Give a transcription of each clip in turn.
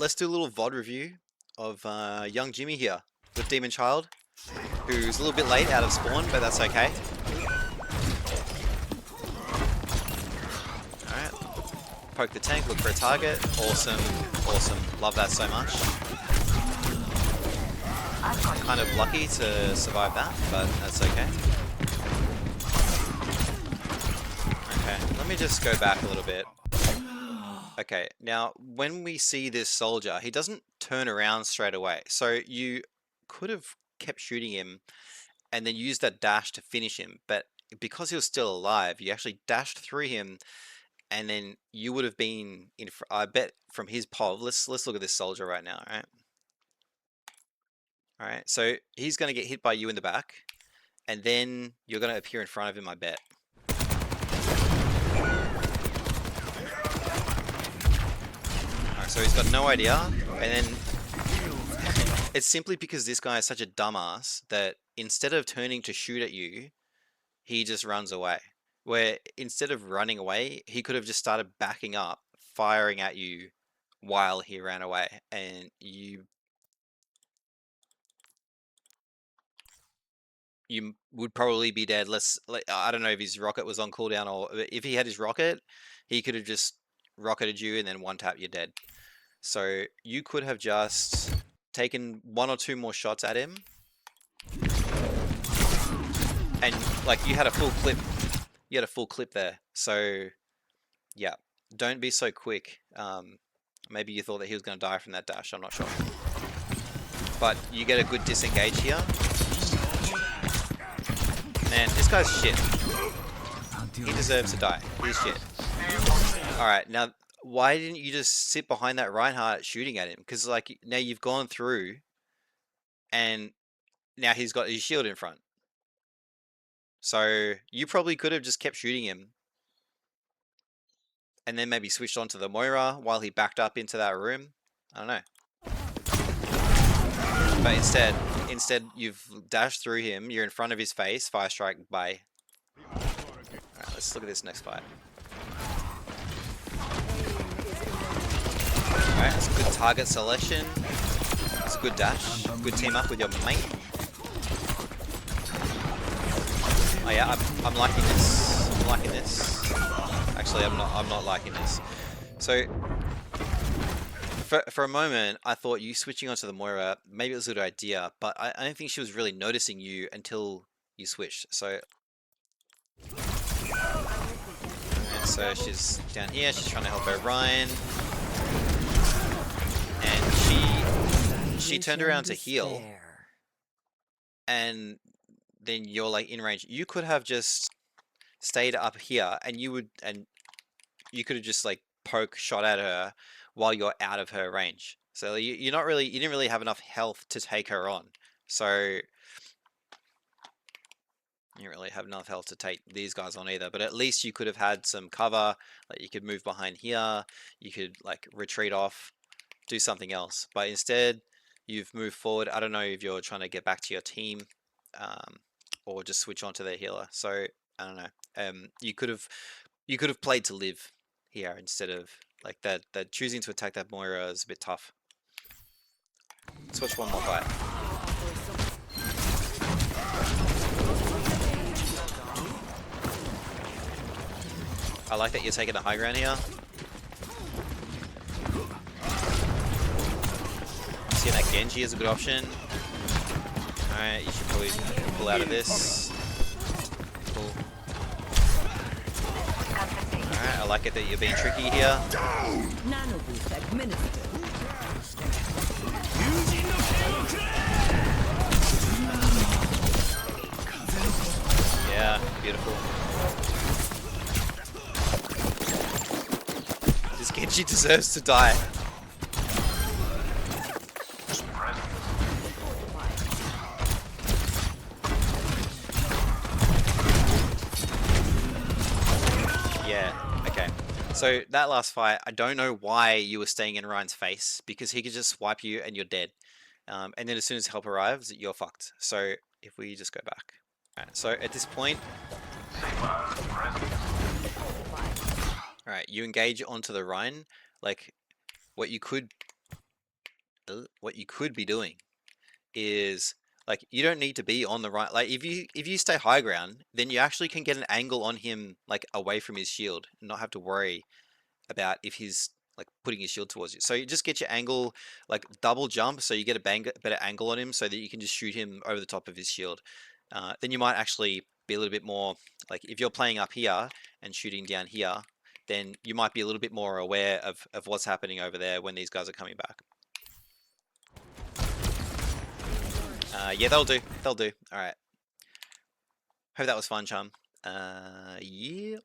let's do a little VOD review of young Jimmy here with Demonchild, who's a little bit late out of spawn, but that's okay. Alright. Poke the tank, look for a target. Awesome, awesome. Love that so much. Kind of lucky to survive that, but that's okay. Okay, let me just go back a little bit. Okay, now when we see this soldier, he doesn't turn around straight away. So you could have kept shooting him and then used that dash to finish him, but because he was still alive, you actually dashed through him, and then you would have been in. I bet from his POV. Let's look at this soldier right now. All right. All right. So he's going to get hit by you in the back, and then you're going to appear in front of him. I bet. All right. So he's got no idea, and then it's simply because this guy is such a dumbass that instead of turning to shoot at you, he just runs away. Where instead of running away, he could have just started backing up, firing at you while he ran away, and you would probably be dead. I don't know if his rocket was on cooldown, or if he had his rocket, he could have just rocketed you and then one tap, you're dead. So you could have just taken one or two more shots at him, and like you had a full clip. You had a full clip there. So yeah, don't be so quick. Maybe you thought that he was going to die from that dash. I'm not sure. But you get a good disengage here. Man, this guy's shit. He deserves to die. He's shit. Alright, now, why didn't you just sit behind that Reinhardt shooting at him? Because, like, now you've gone through, and now he's got his shield in front. So, you probably could have just kept shooting him, and then maybe switched on to the Moira while he backed up into that room. I don't know. But instead you've dashed through him, you're in front of his face, fire strike, bye. Alright, let's look at this next fight. Alright, that's good target selection. It's a good dash. Good team up with your mate. Oh yeah, I'm liking this. I'm liking this. Actually, I'm not liking this. So for a moment, I thought you switching onto the Moira, maybe it was a good idea, but I don't think she was really noticing you until you switched. So she's down here, she's trying to help her Ryan, and she turned around to heal, and then you're like in range. You could have just stayed up here, and you could have just like shot at her while you're out of her range. So you didn't really have enough health to take her on. So you didn't really have enough health to take these guys on either. But at least you could have had some cover. Like you could move behind here. You could like retreat off, do something else. But instead, you've moved forward. I don't know if you're trying to get back to your team, or just switch on to their healer. So I don't know. You could have played to live here instead of like that choosing to attack that Moira is a bit tough. Let's watch one more fight. I like that you're taking the high ground here. Seeing that Genji is a good option. Alright, you should probably pull out of this. Cool. Alright, I like it that you're being tricky here. Yeah, beautiful. This Genji deserves to die. Yeah, okay. So that last fight, I don't know why you were staying in Ryan's face, because he could just swipe you and you're dead. And then as soon as help arrives, you're fucked. So if we just go back. Alright, so at this point, alright, you engage onto the Ryan. Like, what you could what you could be doing is like you don't need to be on the right. Like if you stay high ground, then you actually can get an angle on him like away from his shield, and not have to worry about if he's like putting his shield towards you. So you just get your angle, like double jump, so you get a better angle on him, so that you can just shoot him over the top of his shield. Then you might actually be a little bit more like if you're playing up here and shooting down here, then you might be a little bit more aware of what's happening over there when these guys are coming back. Yeah, they'll do. They'll do. All right. Hope that was fun, chum. Yeah.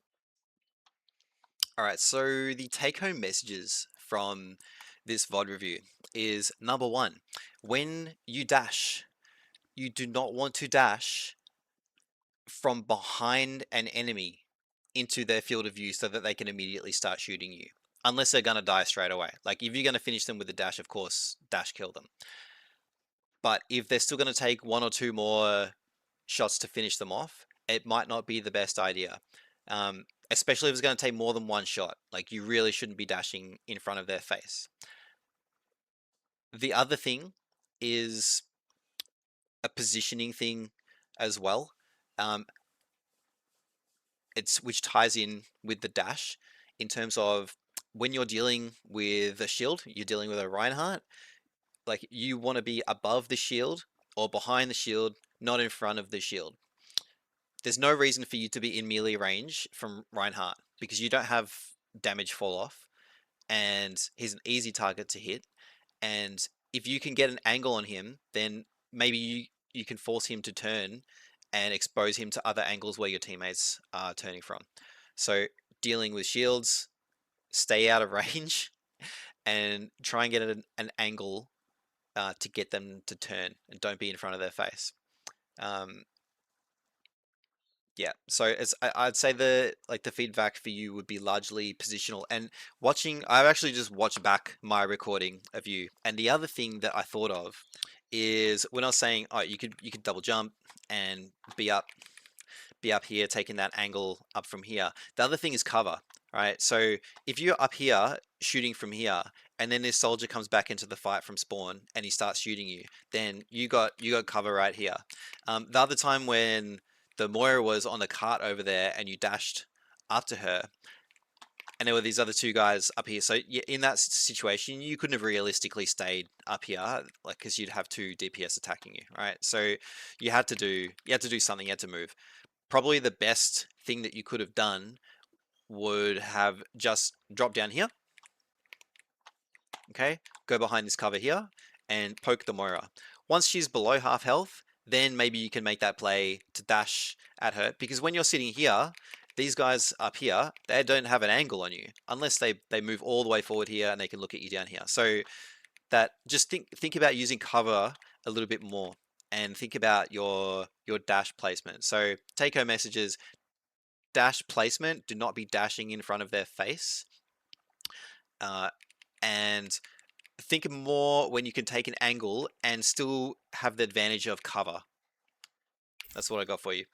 All right. So the take-home messages from this VOD review is number one: when you dash, you do not want to dash from behind an enemy into their field of view so that they can immediately start shooting you. Unless they're gonna die straight away. Like if you're gonna finish them with a dash, of course, dash kill them. But if they're still gonna take one or two more shots to finish them off, it might not be the best idea. Especially if it's going to take more than one shot. Like you really shouldn't be dashing in front of their face. The other thing is a positioning thing as well. It's which ties in with the dash in terms of when you're dealing with a shield, you're dealing with a Reinhardt. Like you want to be above the shield or behind the shield, not in front of the shield. There's no reason for you to be in melee range from Reinhardt because you don't have damage fall off, and he's an easy target to hit. And if you can get an angle on him, then maybe you can force him to turn and expose him to other angles where your teammates are turning from. So dealing with shields, stay out of range, and try and get an angle to get them to turn, and don't be in front of their face. Yeah, so I'd say the feedback for you would be largely positional. And watching, I've actually just watched back my recording of you. And the other thing that I thought of is when I was saying, oh, you could double jump and be up here, taking that angle up from here. The other thing is cover, right? So if you're up here shooting from here, and then this soldier comes back into the fight from spawn and he starts shooting you, then you got cover right here. The other time when the Moira was on the cart over there and you dashed up to her, and there were these other two guys up here. So in that situation, you couldn't have realistically stayed up here, like because you'd have two DPS attacking you, right? So you had to do something. You had to move. Probably the best thing that you could have done would have just dropped down here. Okay, go behind this cover here and poke the Moira. Once she's below half health, then maybe you can make that play to dash at her, because when you're sitting here, these guys up here, they don't have an angle on you unless they move all the way forward here and they can look at you down here. So that just think about using cover a little bit more, and think about your dash placement. So take home messages: dash placement, do not be dashing in front of their face. And think more when you can take an angle and still have the advantage of cover. That's what I got for you.